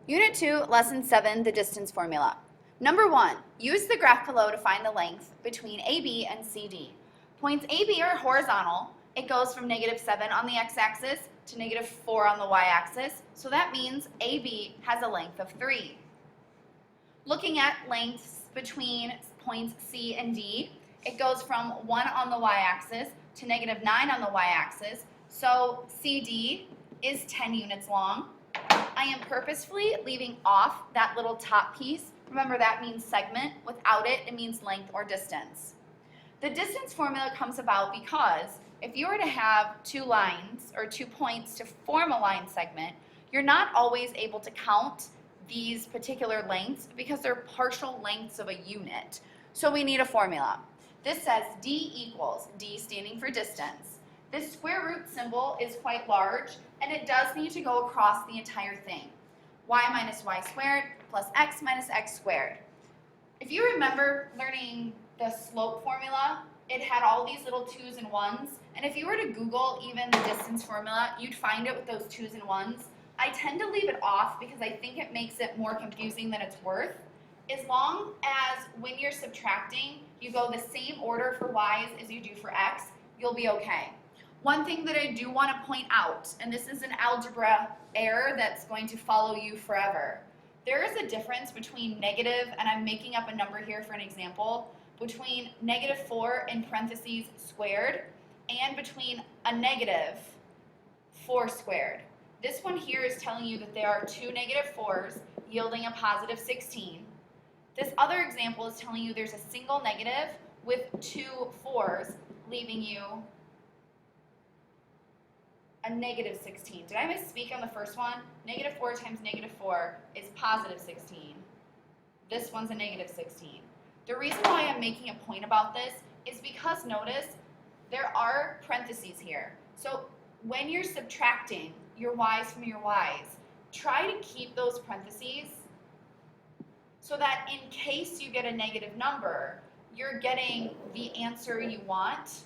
Unit 2, Lesson 7, the distance formula. Number 1, use the graph below to find the length between AB and CD. Points AB are horizontal. It goes from -7 on the x-axis to -4 on the y-axis, so that means AB has a length of 3. Looking at lengths between points C and D, it goes from 1 on the y-axis to -9 on the y-axis, so CD is 10 units long. I am purposefully leaving off that little top piece. Remember, that means segment. Without it, it means length or distance. The distance formula comes about because if you were to have two lines or 2 points to form a line segment, you're not always able to count these particular lengths because they're partial lengths of a unit. So we need a formula. This says D equals, D standing for distance. This square root symbol is quite large, and it does need to go across the entire thing. Y minus y squared plus x minus x squared. If you remember learning the slope formula, it had all these little 2's and 1's, and if you were to Google even the distance formula, you'd find it with those 2's and 1's. I tend to leave it off because I think it makes it more confusing than it's worth. As long as when you're subtracting, you go the same order for y's as you do for x, you'll be okay. One thing that I do want to point out, and this is an algebra error that's going to follow you forever. There is a difference between negative, and I'm making up a number here for an example, between -4 in parentheses squared and between a -4 squared. This one here is telling you that there are 2 -4's yielding a positive 16. This other example is telling you there's a single negative with 2 4's leaving you a -16. Did I misspeak on the first one? -4 times -4 is positive 16. This one's a -16. The reason why I'm making a point about this is because notice there are parentheses here. So when you're subtracting your y's from your y's, try to keep those parentheses so that in case you get a negative number, you're getting the answer you want,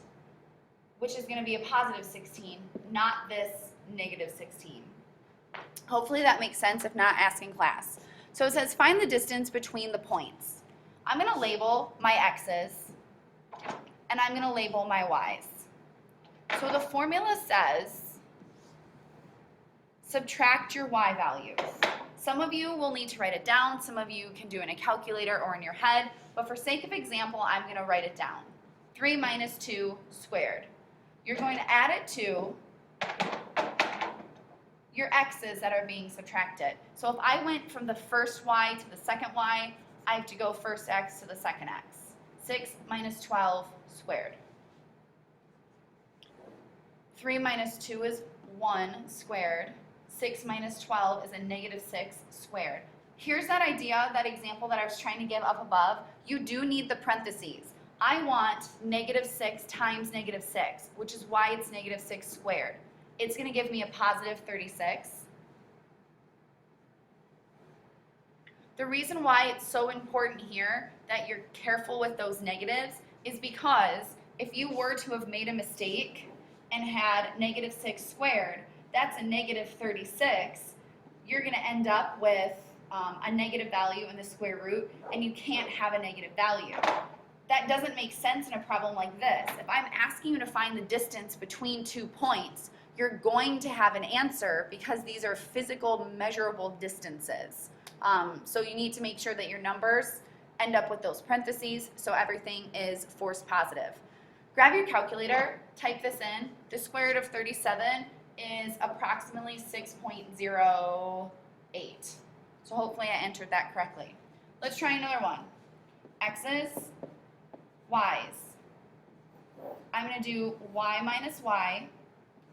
which is going to be a positive 16, not this -16. Hopefully that makes sense. If not, ask in class. So it says find the distance between the points. I'm going to label my x's, and I'm going to label my y's. So the formula says subtract your y values. Some of you will need to write it down. Some of you can do it in a calculator or in your head. But for sake of example, I'm going to write it down. 3 minus 2 squared. You're going to add it to your x's that are being subtracted. So if I went from the first y to the second y, I have to go first x to the second x. 6 minus 12 squared. 3 minus 2 is 1 squared. 6 minus 12 is a -6 squared. Here's that idea, that example that I was trying to give up above. You do need the parentheses. I want -6 times -6, which is why it's -6 squared. It's going to give me a positive 36. The reason why it's so important here that you're careful with those negatives is because if you were to have made a mistake and had -6 squared, that's a -36. You're going to end up with a negative value in the square root, and you can't have a negative value. That doesn't make sense in a problem like this. If I'm asking you to find the distance between 2 points, you're going to have an answer because these are physical, measurable distances. So you need to make sure that your numbers end up with those parentheses so everything is force positive. Grab your calculator, type this in. The square root of 37 is approximately 6.08. So hopefully I entered that correctly. Let's try another one. X's, y's. I'm going to do y minus y.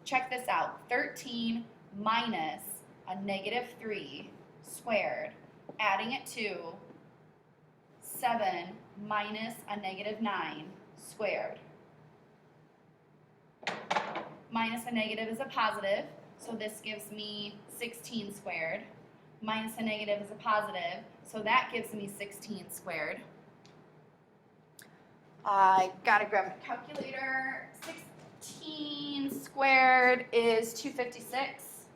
Check this out. 13 minus a -3 squared. Adding it to 7 minus a -9 squared. Minus a negative is a positive, so this gives me 16 squared. Minus a negative is a positive, so that gives me 16 squared. I gotta grab my calculator. 16 squared is 256.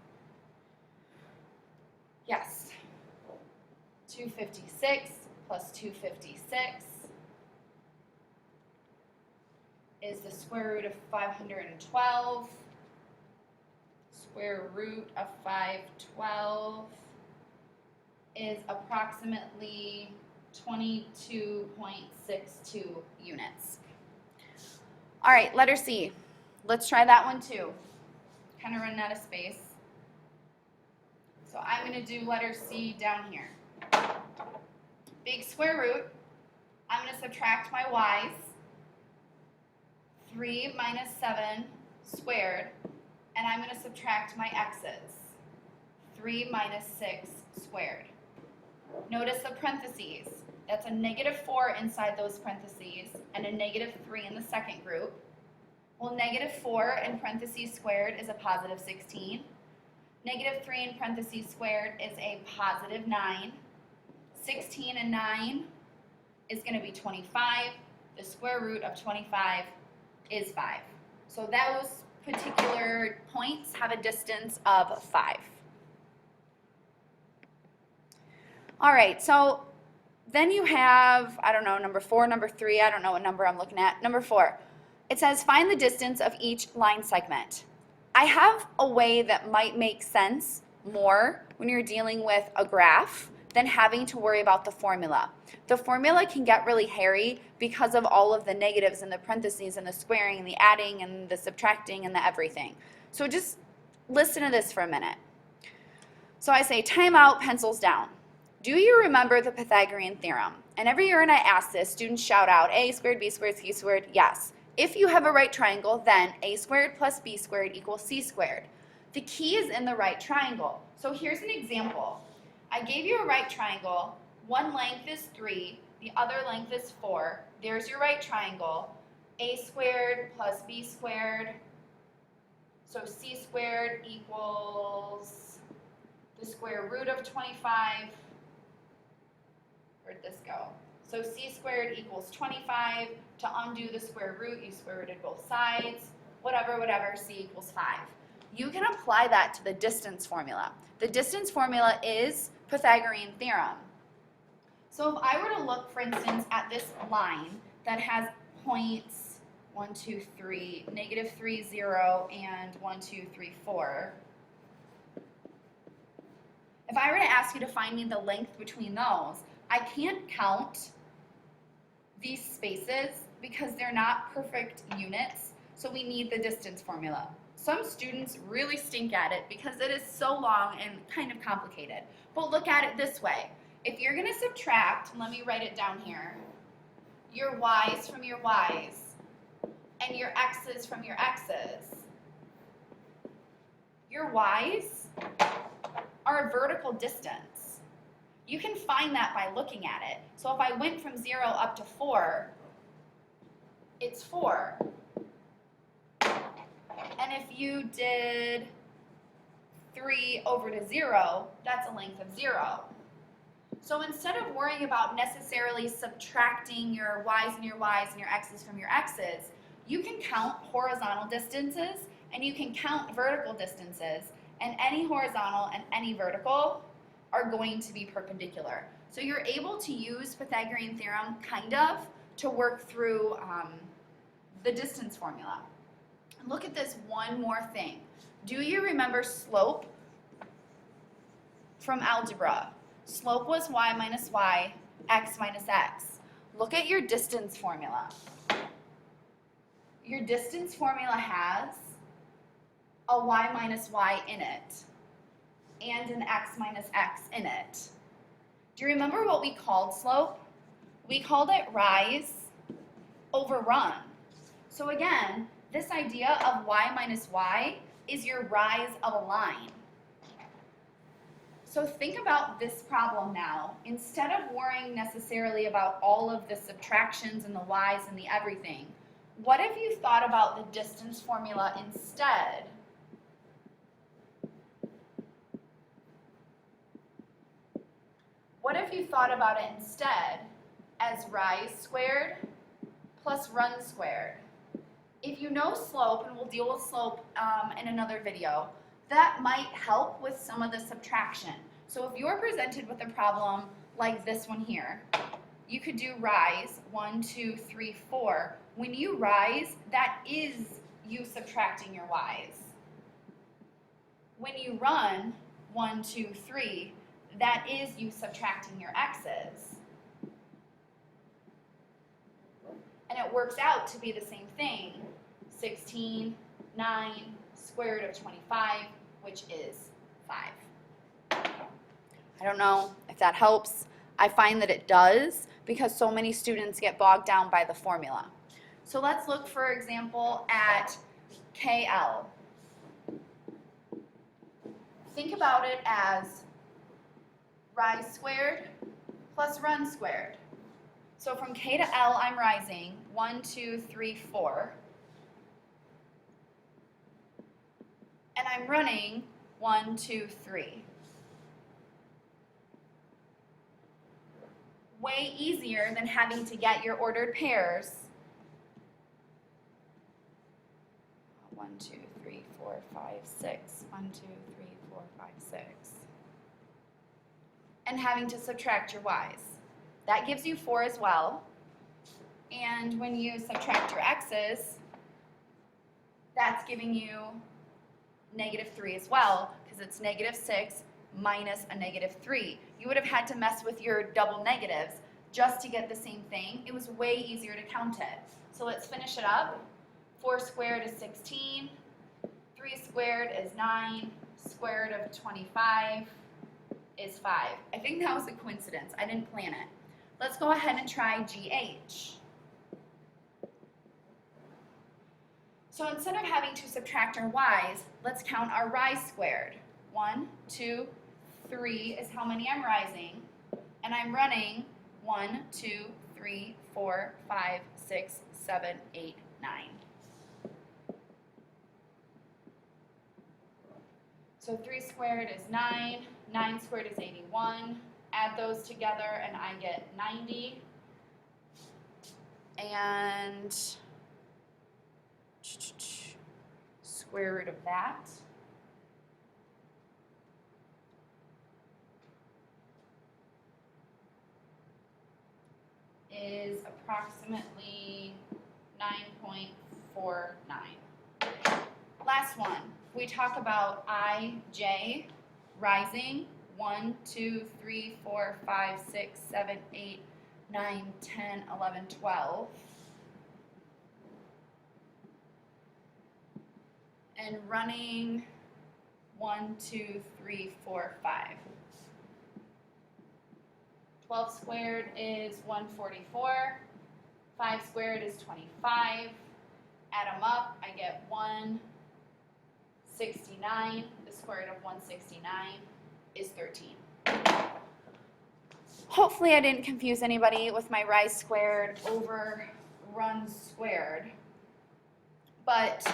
Yes. 256 plus 256 is the square root of 512. Square root of 512 is approximately 22.62 units. All right, letter C. Let's try that one too. Kind of running out of space. So I'm going to do letter C down here. Big square root. I'm going to subtract my y's. 3 minus 7 squared. And I'm going to subtract my x's. 3 minus 6 squared. Notice the parentheses. That's a -4 inside those parentheses and a -3 in the second group. Well, -4 in parentheses squared is a positive 16. -3 in parentheses squared is a positive 9. 16 and 9 is going to be 25. The square root of 25 is 5. So those particular points have a distance of 5. All right, so then you have, I don't know, number 4, number 3, I don't know what number I'm looking at. Number 4, it says find the distance of each line segment. I have a way that might make sense more when you're dealing with a graph than having to worry about the formula. The formula can get really hairy because of all of the negatives and the parentheses and the squaring and the adding and the subtracting and the everything. So just listen to this for a minute. So I say time out, pencils down. Do you remember the Pythagorean theorem? And every year when I ask this, students shout out a squared, b squared, c squared. Yes. If you have a right triangle, then a squared plus b squared equals c squared. The key is in the right triangle. So here's an example. I gave you a right triangle. One length is 3, the other length is 4. There's your right triangle. A squared plus b squared. So c squared equals the square root of 25. Where'd this go? So c squared equals 25. To undo the square root, you square rooted both sides. Whatever, c equals 5. You can apply that to the distance formula. The distance formula is Pythagorean theorem. So if I were to look, for instance, at this line that has points 1, 2, 3, -3, 0, and 1, 2, 3, 4. If I were to ask you to find me the length between those, I can't count these spaces because they're not perfect units, so we need the distance formula. Some students really stink at it because it is so long and kind of complicated. But look at it this way. If you're going to subtract, let me write it down here, your y's from your y's and your x's from your x's, your y's are a vertical distance. You can find that by looking at it. So if I went from 0 up to 4, it's 4. And if you did 3 over to 0, that's a length of 0. So instead of worrying about necessarily subtracting your y's and your y's and your x's from your x's, you can count horizontal distances and you can count vertical distances, and any horizontal and any vertical are going to be perpendicular. So you're able to use Pythagorean theorem kind of to work through the distance formula. Look at this one more thing. Do you remember slope from algebra? Slope was y minus y, x minus x. Look at your distance formula. Your distance formula has a y minus y in it and an x minus x in it. Do you remember what we called slope? We called it rise over run. So again, this idea of y minus y is your rise of a line. So think about this problem now. Instead of worrying necessarily about all of the subtractions and the y's and the everything, what if you thought about the distance formula instead? What if you thought about it instead as rise squared plus run squared? If you know slope, and we'll deal with slope in another video, that might help with some of the subtraction. So if you're presented with a problem like this one here. You could do rise, 1, 2, 3, 4. When you rise, that is you subtracting your y's. When you run, 1, 2, 3, that is you subtracting your x's. And it works out to be the same thing. 16, 9, square root of 25, which is 5. I don't know if that helps. I find that it does because so many students get bogged down by the formula. So let's look, for example, at KL. Think about it as rise squared plus run squared. So from K to L, I'm rising 1, 2, 3, 4. And I'm running 1, 2, 3. Way easier than having to get your ordered pairs. 1, 2, 3, 4, 5, 6. 1, 2, 3, 4, 5, 6. And having to subtract your y's. That gives you 4 as well. And when you subtract your x's, that's giving you -3 as well, because it's -6 minus a -3. You would have had to mess with your double negatives just to get the same thing. It was way easier to count it. So let's finish it up. 4 squared is 16. 3 squared is 9. Square root of 25 is 5. I think that was a coincidence. I didn't plan it. Let's go ahead and try GH. So instead of having to subtract our y's, let's count our rise squared. 1, 2, 3 is how many I'm rising, and I'm running 1, 2, 3, 4, 5, 6, 7, 8, 9. So 3 squared is 9, 9 squared is 81. Add those together and I get 90. And square root of that is approximately 9.49. Last one, we talk about IJ rising 1, 2, 3, 4, 5, 6, 7, 8, 9, 10, 11, 12. And running 1, 2, 3, 4, 5. 12 squared is 144. 5 squared is 25. Add them up, I get 169. The square root of 169 is 13. Hopefully I didn't confuse anybody with my rise squared over run squared. But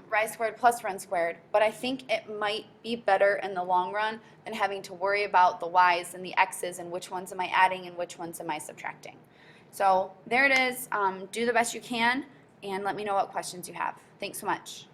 rise squared plus run squared, but I think it might be better in the long run than having to worry about the y's and the x's and which ones am I adding and which ones am I subtracting. So there it is. Do the best you can and let me know what questions you have. Thanks so much.